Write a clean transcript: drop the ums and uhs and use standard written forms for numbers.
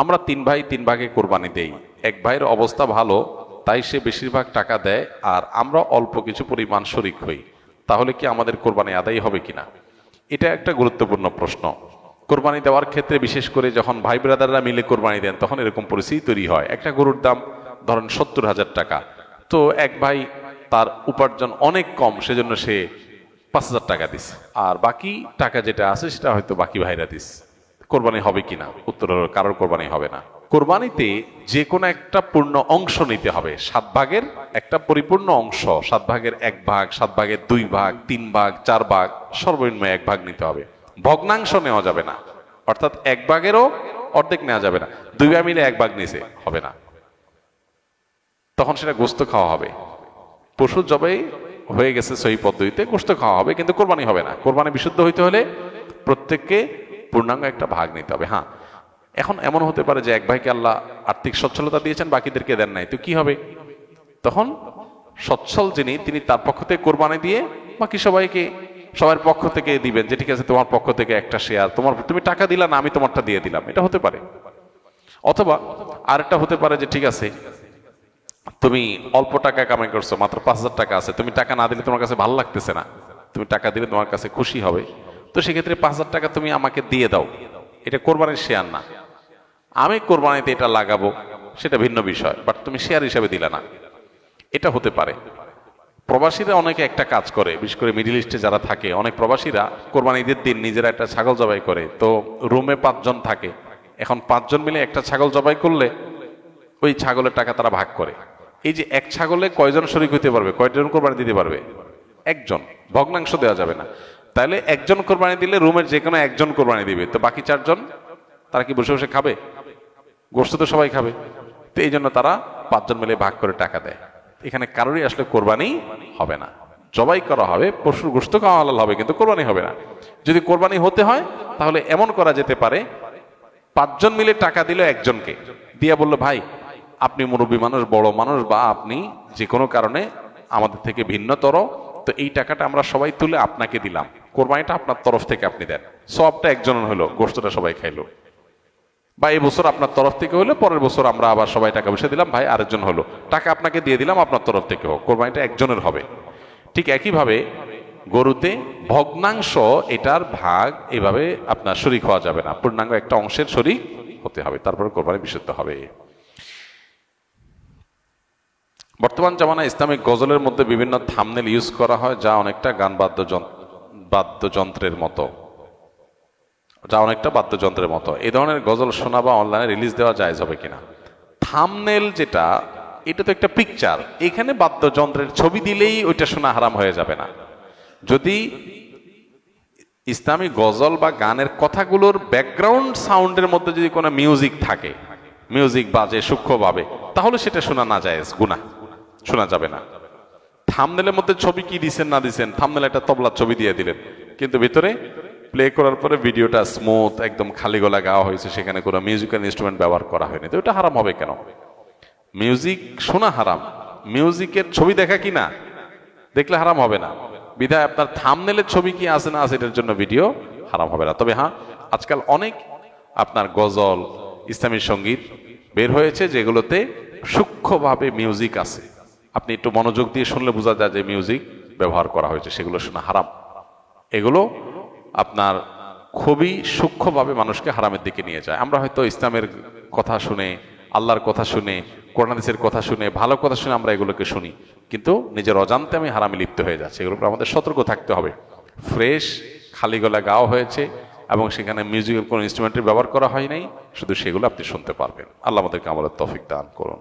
আমরা তিন ভাই তিন ভাগে কোরবানি দেই, এক ভাইয়ের অবস্থা ভালো তাই সে বেশিরভাগ টাকা দেয় আর আমরা অল্প কিছু পরিমাণ শরিক হই, তাহলে কি আমাদের কোরবানি আদায় হবে কিনা? এটা একটা গুরুত্বপূর্ণ প্রশ্ন। কোরবানি দেওয়ার ক্ষেত্রে বিশেষ করে যখন ভাই ব্রাদাররা মিলে কোরবানি দেন তখন এরকম পরিস্থিতি তৈরি হয়। একটা গরুর দাম ধরেন 70,000 টাকা, তো এক ভাই তার উপার্জন অনেক কম, সেজন্য সে 5,000 টাকা দিস, আর বাকি টাকা যেটা আছে সেটা হয়তো বাকি ভাইরা দিস। কোরবানি হবে কিনা? উত্তর হলো কারোর কোরবানি হবে না। কোরবানিতে যে কোনো একটা পূর্ণ অংশ নিতে হবে, 7 ভাগের একটা পরিপূর্ণ অংশ, 7 ভাগের 1 ভাগ, 7 ভাগের 2 ভাগ, 3 ভাগ, 4 ভাগ, সর্বনিম্ন 1 ভাগ নিতে হবে। ভগ্নাংশ নেওয়া যাবে না, অর্থাৎ 1 ভাগেরও অর্ধেক নেওয়া যাবে না। 2 ভাই মিলে 1 ভাগ নিছে, হবে না, তখন সেটা গোস্ত খাওয়া হবে। পশু জবাই হয়ে গেছে সহি পদ্ধতিতে, গোস্ত খাওয়া হবে, কিন্তু কোরবানি হবে না। কোরবানি বিশুদ্ধ হইতে হলে প্রত্যেককে পূর্ণাঙ্গ একটা ভাগ নিতে হবে। হ্যাঁ, এখন এমন হতে পারে যে এক ভাইকে আল্লাহ আর্থিক সচ্ছলতা দিয়েছেন, বাকিদেরকে দেন নাই, তো কি হবে? তখন সচ্ছল যিনি, তিনি তার পক্ষ থেকে কোরবানি দিয়ে বাকি সবাইকে সবার পক্ষ থেকে দিবেন, যে ঠিক আছে তোমার পক্ষ থেকে একটা শেয়ার, তুমি টাকা দিলা না, আমি তোমারটা দিয়ে দিলাম, এটা হতে পারে। অথবা আরেকটা হতে পারে যে ঠিক আছে তুমি অল্প টাকা কামাই করছো, মাত্র 5,000 টাকা আছে, তুমি টাকা না দিলে তোমার কাছে ভালো লাগতেছে না, তুমি টাকা দিলে তোমার কাছে খুশি হবে, তো সেক্ষেত্রে 5,000 টাকা তুমি আমাকে দিয়ে দাও, এটা কোরবানির শেয়ার না। আমি কোরবানিতে এটা লাগাবো সেটা ভিন্ন বিষয়, বাট তুমি শেয়ার হিসাবে দিলে না, এটা হতে পারে। প্রবাসীরা অনেকে একটা কাজ করে, বিশেষ করে মিডিল ইস্টে যারা থাকে, অনেক প্রবাসীরা কোরবানি ঈদের দিন নিজেরা একটা ছাগল জবাই করে, তো রুমে 5 জন থাকে, এখন 5 জন মিলে একটা ছাগল জবাই করলে ওই ছাগলের টাকা তারা ভাগ করে। এই যে এক ছাগলে কয়জন শরিক হইতে পারবে, কয়জন কোরবানি দিতে পারবে? একজন, ভগ্নাংশ দেওয়া যাবে না। তাহলে একজন কোরবানি দিলে রুমের যে কোনো একজন কোরবানি দিবে, তো বাকি 4 জন তারা কি বসে বসে খাবে? গোস্ত তো সবাই খাবে, তো এই জন্য তারা 5 জন মিলে ভাগ করে টাকা দেয়। এখানে কারোরই আসলে কোরবানি হবে না, জবাই করা হবে, পশুর গোস্ত খাওয়া হালাল হবে, কিন্তু কোরবানি হবে না। যদি কোরবানি হতে হয় তাহলে এমন করা যেতে পারে, 5 জন মিলে টাকা দিল একজনকে, দিয়া বলল ভাই আপনি মুরব্বী মানুষ, বড় মানুষ, বা আপনি যে কোনো কারণে আমাদের থেকে ভিন্নতর, তো এই টাকাটা আমরা সবাই তুলে আপনাকে দিলাম, কোরবানিটা আপনার তরফ থেকে আপনি দেন, সবটা একজনের হলো, গোস্তটা সবাই খাইলো। বা এই বছর আপনার তরফ থেকে হলো, পরের বছর আমরা আবার সবাই টাকা পয়সা দিলাম, ভাই আরেকজন হলো, টাকা আপনাকে দিয়ে দিলাম, আপনার তরফ থেকে হোক, কোরবানিটা একজনের হবে। ঠিক একইভাবে গরুতে ভগ্নাংশ, এটার ভাগ এভাবে আপনার শরিক হওয়া যাবে না, পূর্ণাঙ্গ একটা অংশের শরিক হতে হবে, তারপরে কোরবানি বিশুদ্ধ হবে। বর্তমান জামানায় ইসলামিক গজলের মধ্যে বিভিন্ন থাম্বনেল ইউজ করা হয়, যা অনেকটা গান বাদ্যযন্ত্রের মতো, এই ধরনের গজল শোনা বা অনলাইনে রিলিজ দেওয়া জায়েজ হবে কিনা? থাম্বনেল যেটা, এটা তো একটা পিকচার, এখানে বাদ্যযন্ত্রের ছবি দিলেই ওইটা শোনা হারাম হয়ে যাবে না। যদি ইসলামী গজল বা গানের কথাগুলোর ব্যাকগ্রাউন্ড সাউন্ডের মধ্যে যদি কোনো মিউজিক থাকে, মিউজিক বাজে সূক্ষ্মভাবে, তাহলে সেটা শোনা না জায়েজ, গুনাহ, শোনা যাবে না। থাম্বনেলের মধ্যে ছবি কি দিছেন না দিছেন, থাম্বনেল একটা তবলার ছবি দিয়ে দিলেন, কিন্তু ভিতরে প্লে করার পরে ভিডিওটা স্মুথ একদম খালি গলা গাওয়া হয়েছে, সেখানে কোনো মিউজিক্যাল ইনস্ট্রুমেন্ট ব্যবহার করা হয়নি, তো এটা হারাম হবে কেন? মিউজিক শোনা হারাম, মিউজিকের ছবি দেখা কি না, দেখলে হারাম হবে না। বিধায় আপনার থাম্বনেলের ছবি কি আছে না আছে এটার জন্য ভিডিও হারাম হবে না। তবে হ্যাঁ, আজকাল অনেক আপনার গজল, ইসলামী সঙ্গীত বের হয়েছে যেগুলোতে সূক্ষ্মভাবে মিউজিক আছে, আপনি একটু মনোযোগ দিয়ে শুনলে বোঝা যায় যে মিউজিক ব্যবহার করা হয়েছে, সেগুলো শোনা হারাম। এগুলো আপনার খুবই সূক্ষ্মভাবে মানুষকে হারামের দিকে নিয়ে যায়। আমরা হয়তো ইসলামের কথা শুনে, আল্লাহর কথা শুনে, কোরআন হাদিসের কথা শুনে, ভালো কথা শুনে আমরা এগুলোকে শুনি, কিন্তু নিজের অজান্তে আমি হারামে লিপ্ত হয়ে যাচ্ছি। এগুলোর উপর আমাদের সতর্ক থাকতে হবে। ফ্রেশ খালি গলা গাওয়া হয়েছে এবং সেখানে মিউজিকের কোনো ইনস্ট্রুমেন্টের ব্যবহার করা হয় নাই, শুধু সেগুলো আপনি শুনতে পারবেন। আল্লাহ আমাদেরকে আমাদের তৌফিক দান করুন।